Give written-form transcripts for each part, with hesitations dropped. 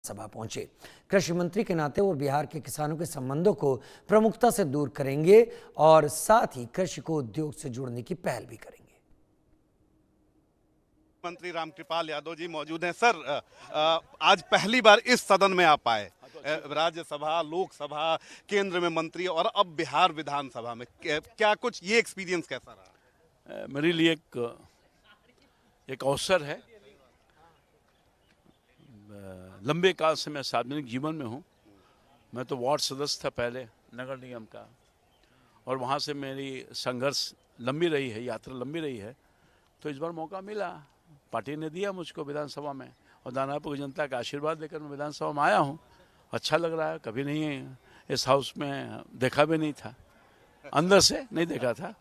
सभा पहुंचे। कृषि मंत्री के नाते वो बिहार के किसानों के संबंधों को प्रमुखता से दूर करेंगे और साथ ही कृषि को उद्योग से जोड़ने की पहल भी करेंगे। मंत्री रामकृपाल यादव जी मौजूद हैं। सर, आज पहली बार इस सदन में आप आए, राज्यसभा, लोकसभा, केंद्र में मंत्री और अब बिहार विधानसभा में, क्या कुछ ये एक्सपीरियंस कैसा रहा? मेरे लिए एक अवसर है। लंबे काल से मैं सार्वजनिक जीवन में हूँ। मैं तो वार्ड सदस्य था पहले नगर निगम का, और वहाँ से मेरी संघर्ष लंबी रही है, यात्रा लंबी रही है। तो इस बार मौका मिला, पार्टी ने दिया मुझको विधानसभा में, और दानापुर की जनता का आशीर्वाद लेकर मैं विधानसभा में आया हूँ। अच्छा लग रहा है, कभी नहीं इस हाउस में देखा भी नहीं था, अंदर से नहीं देखा था,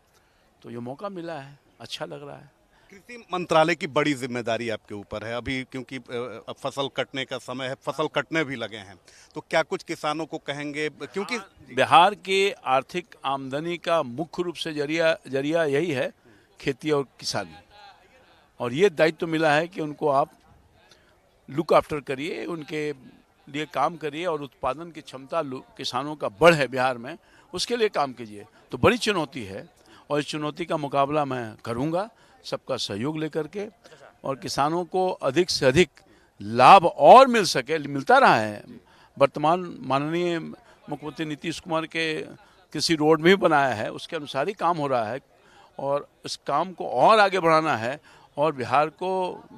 तो ये मौका मिला है, अच्छा लग रहा है। कृषि मंत्रालय की बड़ी जिम्मेदारी आपके ऊपर है अभी, क्योंकि फसल कटने का समय है, फसल कटने भी लगे हैं, तो क्या कुछ किसानों को कहेंगे? क्योंकि बिहार की आर्थिक आमदनी का मुख्य रूप से जरिया यही है, खेती और किसानी, और ये दायित्व मिला है कि उनको आप लुक आफ्टर करिए, उनके लिए काम करिए, और उत्पादन की क्षमता किसानों का बढ़ है बिहार में, उसके लिए काम कीजिए। तो बड़ी चुनौती है, और इस चुनौती का मुकाबला मैं करूंगा सबका सहयोग लेकर के, और किसानों को अधिक से अधिक लाभ और मिल सके, मिलता रहा है। वर्तमान माननीय मुख्यमंत्री नीतीश कुमार के किसी रोड में भी बनाया है, उसके अनुसार ही काम हो रहा है, और इस काम को और आगे बढ़ाना है, और बिहार को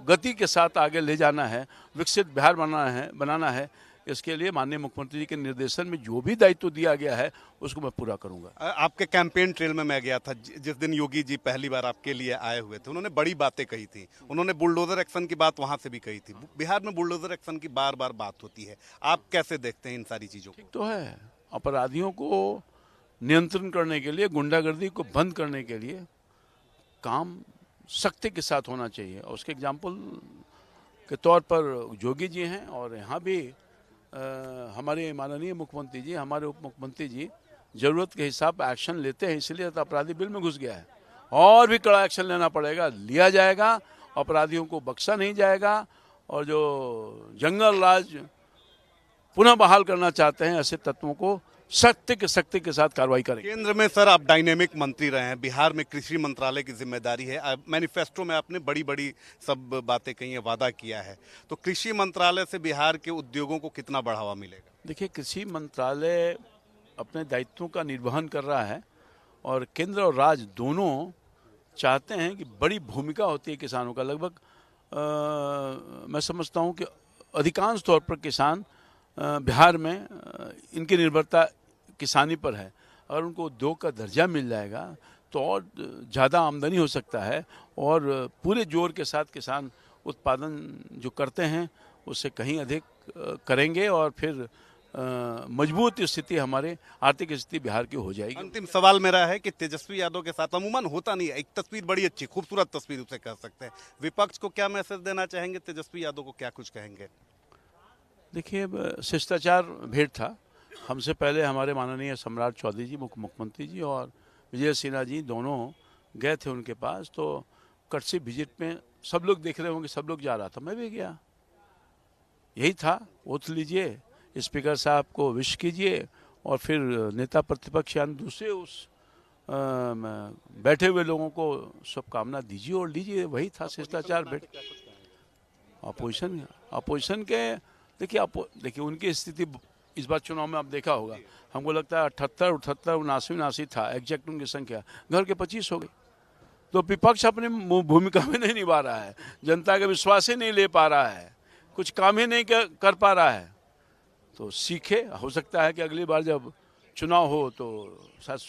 गति के साथ आगे ले जाना है, विकसित बिहार बनाना है। इसके लिए माननीय मुख्यमंत्री जी के निर्देशन में जो भी दायित्व दिया गया है उसको मैं पूरा करूंगा। आपके कैंपेन ट्रेल में मैं गया था जिस दिन योगी जी पहली बार आपके लिए आए हुए थे, उन्होंने बड़ी बातें कही थी। उन्होंने बुलडोजर एक्शन की बात वहां से भी कही थी। बिहार में बुलडोजर एक्शन की बार बार बात होती है, आप कैसे देखते हैं इन सारी चीजों को? तो है, अपराधियों को नियंत्रण करने के लिए, गुंडागर्दी को बंद करने के लिए काम सख्ती के साथ होना चाहिए, और उसके एग्जाम्पल के तौर पर योगी जी हैं, और यहाँ भी हमारे माननीय मुख्यमंत्री जी, हमारे उप मुख्यमंत्री जी जरूरत के हिसाब एक्शन लेते हैं, इसलिए तो अपराधी बिल में घुस गया है। और भी कड़ा एक्शन लेना पड़ेगा, लिया जाएगा, अपराधियों को बख्शा नहीं जाएगा, और जो जंगल राज पुनः बहाल करना चाहते हैं ऐसे तत्वों को सख्ती के साथ कार्रवाई करेंगे। केंद्र में सर आप डायनेमिक मंत्री रहे हैं, बिहार में कृषि मंत्रालय की जिम्मेदारी है। मैनिफेस्टो में आपने बड़ी बड़ी सब बातें कही हैं, वादा किया है, तो कृषि मंत्रालय से बिहार के उद्योगों को कितना बढ़ावा मिलेगा? देखिए, कृषि मंत्रालय अपने दायित्वों का निर्वहन कर रहा है, और केंद्र और राज्य दोनों चाहते हैं कि बड़ी भूमिका होती है किसानों का। लगभग मैं समझता हूँ कि अधिकांश तौर पर किसान बिहार में इनकी निर्भरता किसानी पर है। अगर उनको उद्योग का दर्जा मिल जाएगा तो और ज़्यादा आमदनी हो सकता है, और पूरे जोर के साथ किसान उत्पादन जो करते हैं उससे कहीं अधिक करेंगे, और फिर मजबूत स्थिति, हमारे आर्थिक स्थिति बिहार की हो जाएगी। अंतिम सवाल मेरा है कि तेजस्वी यादव के साथ अमूमन होता नहीं है, एक तस्वीर बड़ी अच्छी खूबसूरत तस्वीर उसे कह सकते हैं, विपक्ष को क्या मैसेज देना चाहेंगे? तेजस्वी यादव को क्या कुछ कहेंगे? देखिए, शिष्टाचार भेंट था। हमसे पहले हमारे माननीय सम्राट चौधरी जी, मुख्यमंत्री जी, और विजय सिन्हा जी दोनों गए थे उनके पास। तो कर्टसी विजिट में सब लोग देख रहे होंगे, सब लोग जा रहा था, मैं भी गया, यही था। ओथ लीजिए, स्पीकर साहब को विश कीजिए, और फिर नेता प्रतिपक्ष यानी दूसरे उस बैठे हुए लोगों को शुभकामना दीजिए और लीजिए, वही था शिष्टाचार भेंट। अपोजिशन के देखिए उनकी स्थिति इस बार चुनाव में आप देखा होगा, हमको लगता है 78, 78, 79 था एग्जैक्ट उनकी संख्या, घर के 25 हो गई। तो विपक्ष अपनी भूमिका में नहीं निभा रहा है, जनता का विश्वास ही नहीं ले पा रहा है, कुछ काम ही नहीं कर पा रहा है। तो सीखे, हो सकता है कि अगली बार जब चुनाव हो तो शायद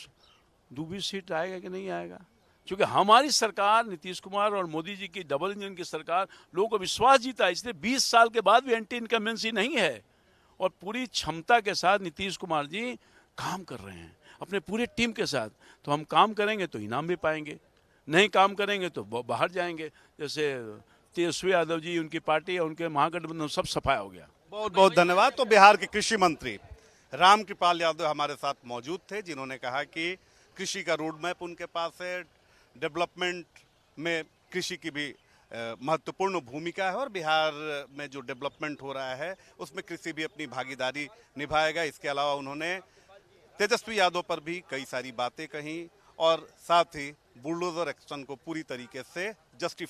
2 सीट आएगा कि नहीं आएगा, क्योंकि हमारी सरकार, नीतीश कुमार और मोदी जी की डबल इंजन की सरकार लोगों को विश्वास जीता है। इसलिए 20 साल के बाद भी एंटी इनकम्बेंसी नहीं है, और पूरी क्षमता के साथ नीतीश कुमार जी काम कर रहे हैं अपने पूरे टीम के साथ। तो हम काम करेंगे तो इनाम भी पाएंगे, नहीं काम करेंगे तो बाहर जाएंगे। जैसे तेजस्वी यादव जी, उनकी पार्टी और उनके महागठबंधन सब सफाया हो गया। बहुत बहुत धन्यवाद। तो बिहार के कृषि मंत्री रामकृपाल यादव हमारे साथ मौजूद थे, जिन्होंने कहा कि कृषि का रोड मैप उनके पास है, डेवलपमेंट में कृषि की भी महत्वपूर्ण भूमिका है और बिहार में जो डेवलपमेंट हो रहा है उसमें कृषि भी अपनी भागीदारी निभाएगा। इसके अलावा उन्होंने तेजस्वी यादव पर भी कई सारी बातें कही और साथ ही बुलडोजर एक्शन को पूरी तरीके से जस्टिफाई